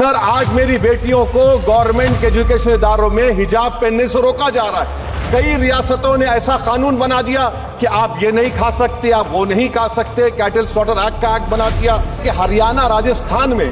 Sir, आज मेरी बेटियों को गवर्नमेंट एजुकेशन इदारों में हिजाब पहनने से रोका जा रहा है। कई रियासतों ने ऐसा कानून बना दिया कि आप ये नहीं खा सकते, आप वो नहीं खा सकते। कैटल स्लॉटर एक्ट का एक्ट बना दिया कि हरियाणा, राजस्थान में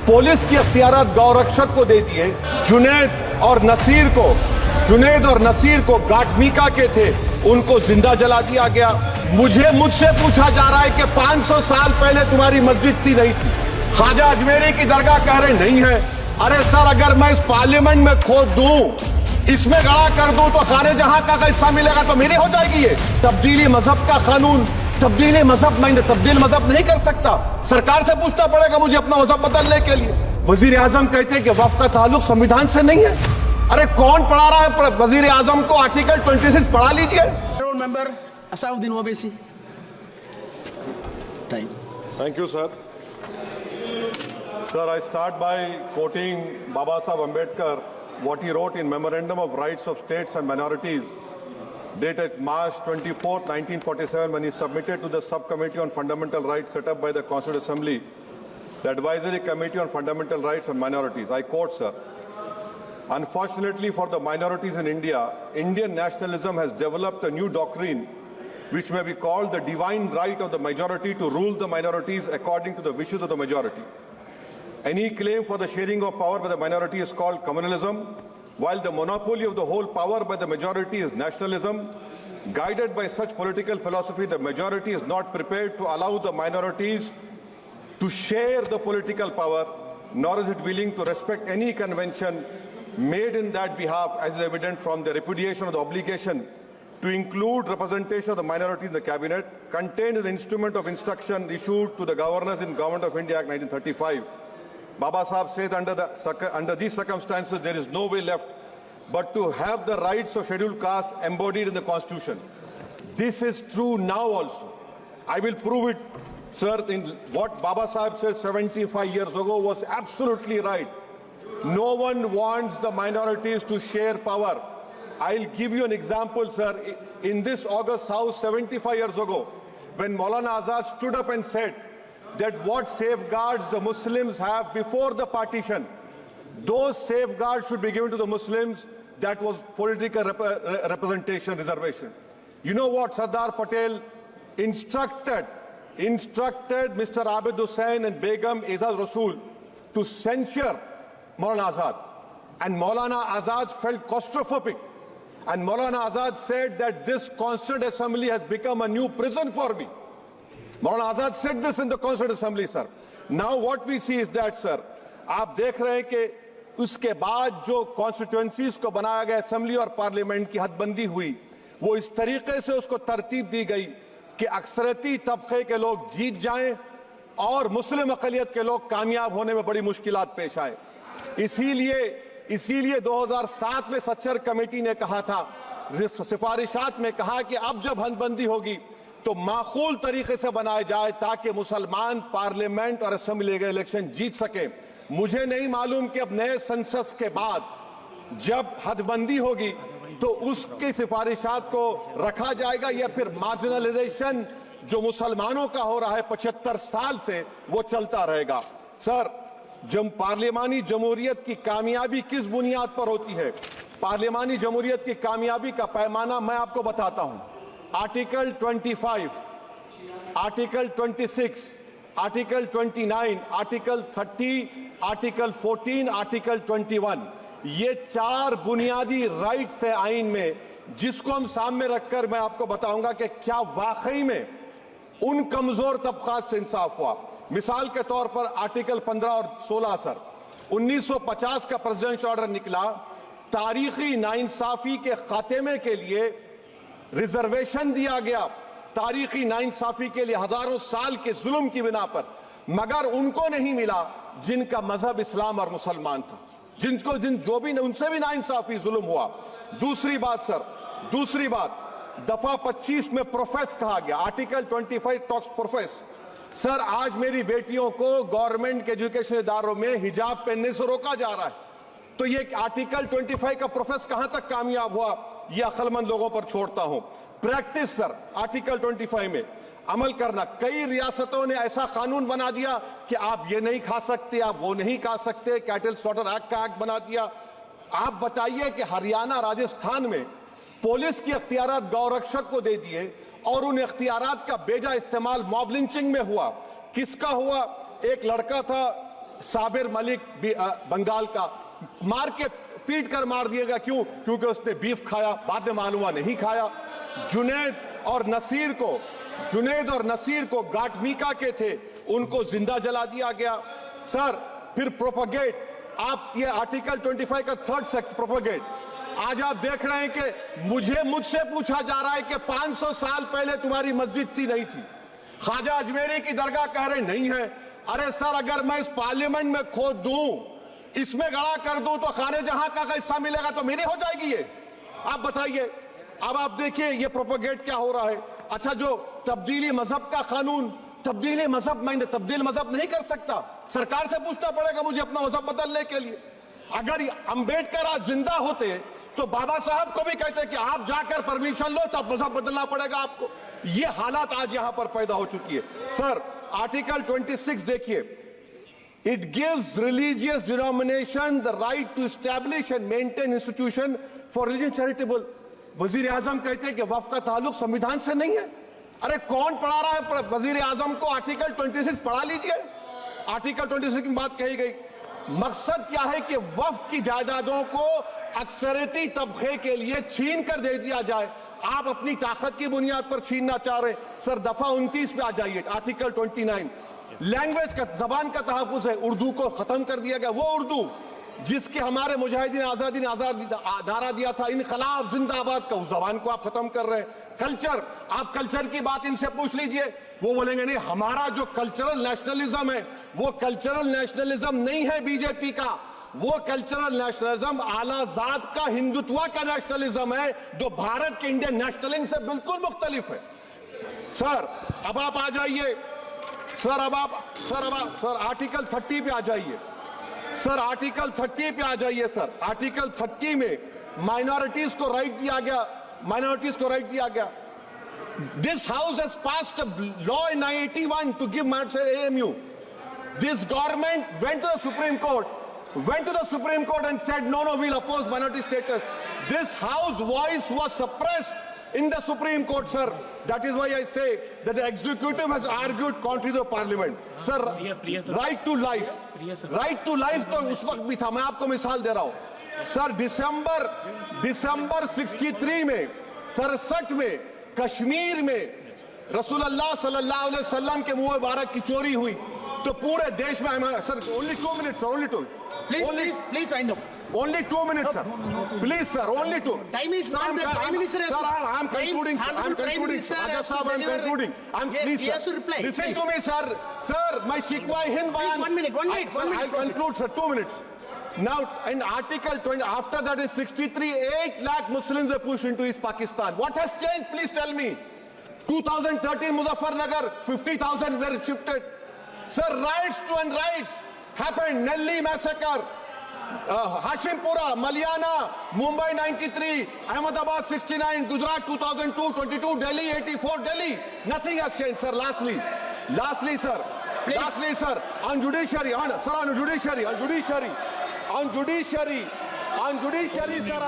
पुलिस की अख्तियारात गौरक्षक को दे दिए। जुनैद और नसीर को गाटमीका के थे, उनको जिंदा जला दिया गया। मुझसे पूछा जा रहा है कि 500 साल पहले तुम्हारी मस्जिद थी, नहीं थी। ख्वाजा अजमेरी की दरगाह कह रहे नहीं है। अरे सर, अगर मैं इस पार्लियामेंट में खोद दूं, इसमें गड़ा कर दूं, तो सारे जहां का हिस्सा मिलेगा तो मेरी हो जाएगी। ये तब्दीली मजहब का कानून, तब्दीली मजहब, मैं तब्दील मजहब नहीं कर सकता। सरकार से पूछना पड़ेगा मुझे अपना मजहब बदलने के लिए। वजीर आजम कहते हैं कि वक्फ का ताल्लुक संविधान से नहीं है। अरे कौन पढ़ा रहा है वजीर आजम को? आर्टिकल 26 पढ़ा लीजिए। Member Asaduddin Owaisi. Time. Thank you, sir. Sir, I start by quoting Baba Saheb Ambedkar, what he wrote in Memorandum of Rights of States and Minorities, dated March 24, 1947, when he submitted to the Subcommittee on Fundamental Rights set up by the Constituent Assembly, the Advisory Committee on Fundamental Rights and Minorities. I quote, sir, "Unfortunately for the minorities in India, Indian nationalism has developed a new doctrine which may be called the divine right of the majority to rule the minorities according to the wishes of the majority. Any claim for the sharing of power by the minority is called communalism, while the monopoly of the whole power by the majority is nationalism. Guided by such political philosophy, the majority is not prepared to allow the minorities to share the political power, nor is it willing to respect any convention made in that behalf, as is evident from the repudiation of the obligation to include representation of the minorities in the cabinet, contained in the instrument of instruction issued to the governors in Government of India Act 1935. Baba Saheb says under these circumstances, there is no way left but to have the rights of scheduled castes embodied in the Constitution. This is true now also. I will prove it, sir. In what Baba Saheb said 75 years ago was absolutely right. No one wants the minorities to share power. I'll give you an example, sir. In this August House 75 years ago, when Maulana Azad stood up and said that what safeguards the Muslims have before the partition, those safeguards should be given to the Muslims. That was political representation, reservation. You know what Sardar Patel instructed Mr. Abid Hussain and Begum Ezaz Rasool to censure Maulana Azad. And Maulana Azad felt claustrophobic. And Maulana Azad said that this Constituent Assembly has become a new prison for me. Maulana Azad said this in the Constituent Assembly, sir. Now what we see is that, sir, आप देख रहे हैं कि उसके बाद जो constituencies को बनाया गया, असेंबली और पार्लियामेंट की हदबंदी हुई, वो इस तरीके से उसको तरतीब दी गई कि अक्सरती तबके के लोग जीत जाएं और मुस्लिम अक़लियत के लोग कामयाब होने में बड़ी मुश्किलात पेश आए। इसीलिए 2007 में सच्चर कमेटी ने कहा था, सिफारिशात में कहा कि अब जब हदबंदी होगी तो माकूल तरीके से बनाए जाए ताकि मुसलमान पार्लियामेंट और असेंबली के इलेक्शन जीत सके। मुझे नहीं मालूम कि अब नए सेंसस के बाद जब हदबंदी होगी तो उसकी सिफारिशात को रखा जाएगा या फिर मार्जिनलाइजेशन जो मुसलमानों का हो रहा है 75 साल से, वो चलता रहेगा। सर, जब पार्लियामानी जमहूरियत की कामयाबी किस बुनियाद पर होती है? पार्लियामानी जमहूरियत की कामयाबी का पैमाना मैं आपको बताता हूं। Article 25, article 26, article 29, article 30, article 14, article 21, ये 4 बुनियादी राइट्स है आइन में, जिसको हम सामने रखकर मैं आपको बताऊंगा कि क्या वाकई में उन कमजोर तबकात से इंसाफ हुआ। मिसाल के तौर पर आर्टिकल 15 और 16, सर, 1950 का प्रेसिडेंशियल ऑर्डर निकला, तारीखी नाइंसाफी के खात्मे के लिए रिजर्वेशन दिया गया, तारीखी नाइंसाफी के लिए हजारों साल के जुल्म की बिना पर, मगर उनको नहीं मिला जिनका मजहब इस्लाम और मुसलमान था, उनसे भी नाइंसाफी जुल्म हुआ। दूसरी बात, सर, दूसरी बात, दफा 25 में प्रोफेस कहा गया, आर्टिकल 25 टॉक्स प्रोफेस। सर, आज मेरी बेटियों को गवर्नमेंट के एजुकेशन इदारों में हिजाब पहनने से रोका जा रहा है, तो ये आर्टिकल 25 का प्रोफेस कहां तक कामयाब हुआ, ये अक्लमंद लोगों पर छोड़ता हूं। प्रैक्टिस, सर, आर्टिकल 25 में अमल करना। कई रियासतों ने ऐसा कानून बना दिया कि आप ये नहीं खा सकते, आप वो नहीं खा सकते, कैटल स्लॉटर एक्ट का एक्ट बना दिया। आप बताइए कि हरियाणा, राजस्थान में पुलिस के अख्तियारात गौरक्षक को दे दिए और उन अख्तियारात का बेजा इस्तेमाल मॉब लिंचिंग में हुआ। किसका हुआ? एक लड़का था साबिर मलिक बंगाल का, मार के पीट कर मार दिया गया। क्यों? क्योंकि उसने बीफ खाया, बाद में मालूम हुआ नहीं खाया। जुनैद और नसीर को गाटमीका के थे, उनको जिंदा जला दिया गया। सर, फिर प्रोपगेट, आप ये आर्टिकल 25 का 3rd सेक्शन प्रोपगेट, आज आप देख रहे हैं कि मुझसे पूछा जा रहा है कि 500 साल पहले तुम्हारी मस्जिद थी, नहीं थी। ख्वाजा अजमेरी की दरगाह कह रहे नहीं है। अरे सर, अगर मैं इस पार्लियामेंट में खोद दूं, इसमें गड़ा कर दूं, तो खाने जहां का हिस्सा मिलेगा तो मेरी हो जाएगी ये। आप बताइए। अब आप देखिए ये प्रोपगेट क्या हो रहा है। अच्छा, जो तब्दीली मजहब का कानून, तब्दीली मजहब, मैं तब्दील मजहब नहीं कर सकता, सरकार से पूछना पड़ेगा मुझे अपना मजहब बदलने के लिए। अगर अंबेडकर आज जिंदा होते तो बाबा साहब को भी कहते कि आप जाकर परमिशन लो, तब मजहब बदलना पड़ेगा आपको। ये हालात आज यहां पर पैदा हो चुकी है। सर, आर्टिकल 26 देखिए, it gives religious denomination the right to establish and maintain institution for religion charitable. वजीर आजम कहते हैं कि वक्फ का ताल्लुक संविधान से नहीं है। अरे कौन पढ़ा रहा है वजीर आजम को? आर्टिकल 26 पढ़ा लीजिए। आर्टिकल 26 की बात कही गई। मकसद क्या है कि वक्फ की जायदादों को अक्सरियती तबके के लिए छीन कर दे दिया जाए। आप अपनी ताकत की बुनियाद पर छीनना चाह रहे। सर, दफा 29 पे आ जाइए, आर्टिकल 29। लैंग्वेज का, जबान का तहफ्फुज है। उर्दू को खत्म कर दिया गया। वो उर्दू जिसके हमारे मुजाहिदीन आजादी ने आजाद नारा दिया था, इनकलाब जिंदाबाद का, उस जबान को आप खत्म कर रहे हैं। कल्चर, आप कल्चर की बात इनसे पूछ लीजिए, वो बोलेंगे नहीं, हमारा जो कल्चरल नेशनलिज्म है वो कल्चरल नेशनलिज्म नहीं है बीजेपी का। वो कल्चरल नेशनलिज्म आलाजाद का, हिंदुत्व का नेशनलिज्म है, जो भारत के इंडियन नेशनलिज्म से बिल्कुल मुख्तलिफ है। सर, अब आप आ जाइए। सर, आर्टिकल 30 पे आ जाइए। सर, आर्टिकल 30 पे आ जाइए। सर, आर्टिकल 30 में माइनॉरिटीज को राइट दिया गया। This house has passed a law in 1981 to give AMU. This government went to the Supreme Court and said, no, we'll oppose minority status. This House voice was suppressed in the Supreme Court, sir. That is why I say that the executive has argued contrary to the parliament. Sir, right to life तो उस वक्त भी था। मैं आपको मिसाल दे रहा हूं। सर, दिसंबर 63 में, 63 में कश्मीर में रसूलुल्लाह सल्लल्लाहु अलैहि वसल्लम के मुंह मुबारक की चोरी हुई तो पूरे देश में, sir, only 2 minutes, sir, only 2. Please wind up. Only 2 minutes, sir. Please, sir, only 2. Time is not there. Prime Minister has Sir, I'm concluding. Raja Sahab, I'm concluding. Please, He has to sir. reply. Listen to me, sir. Sir, my Shikwa Hind Bayan. Please, one minute. I'll conclude, sir. 2 minutes. Now, in Article 20, after that in 63, 8 lakh Muslims were pushed into East Pakistan. What has changed? Please tell me. 2013, Muzaffarnagar, 50,000 were shifted. Sir, riots happened. Nelly massacre, Hashimpura, Malyana, Mumbai 93, Ahmedabad 69, Gujarat 2002, 22, Delhi 84, Delhi. Nothing has changed, sir. Lastly, sir. Please. Lastly, sir, on judiciary, sir, on judiciary, sir,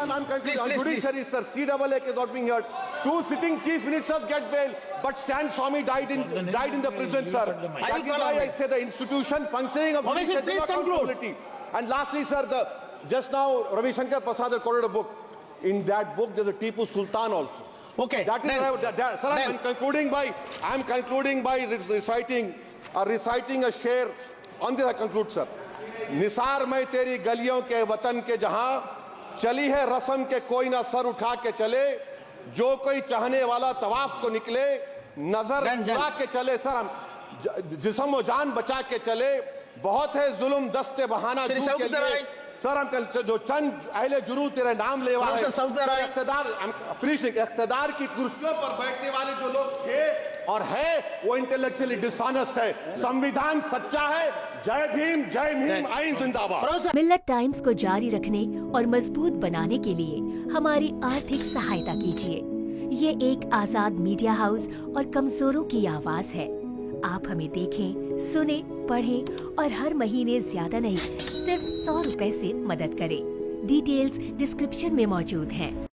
I'm concluding. On judiciary, sir, CAA is not being heard. 2 sitting chief ministers get bail, but Stan Swamy died in the prison, sir. That is why I say the institution functioning of Obviously, please conclude. And lastly, sir, just now Ravi Shankar Prasad has quoted a book. In that book, there's a Tipu Sultan also. Okay. That is sir, I'm concluding by reciting a sher. On this I conclude, sir. Nisar मैं तेरी गलियों के वतन के जहां चली है रस्म के कोई ना सर उठा के चले, जो कोई चाहने वाला तवाफ को निकले, नजर चुरा के चले, सर हम जिस्म व जान बचा के चले, बहुत है जुल्म दस्ते बहाना के लिए, सर हम जो चंद अहले जुनू तेरे नाम ले वाले इख्तिदार की कुर्सियों पर बैठने वाले जो लोग थे और है वो इंटेलेक्चुअली डिसऑनेस्ट है। संविधान सच्चा है। जय भीम, आइन जिंदाबाद। मिल्लत टाइम्स को जारी रखने और मजबूत बनाने के लिए हमारी आर्थिक सहायता कीजिए। ये एक आजाद मीडिया हाउस और कमजोरों की आवाज है। आप हमें देखें, सुने, पढ़ें और हर महीने ज्यादा नहीं, सिर्फ 100 रुपए से मदद करें। डिटेल्स डिस्क्रिप्शन में मौजूद हैं।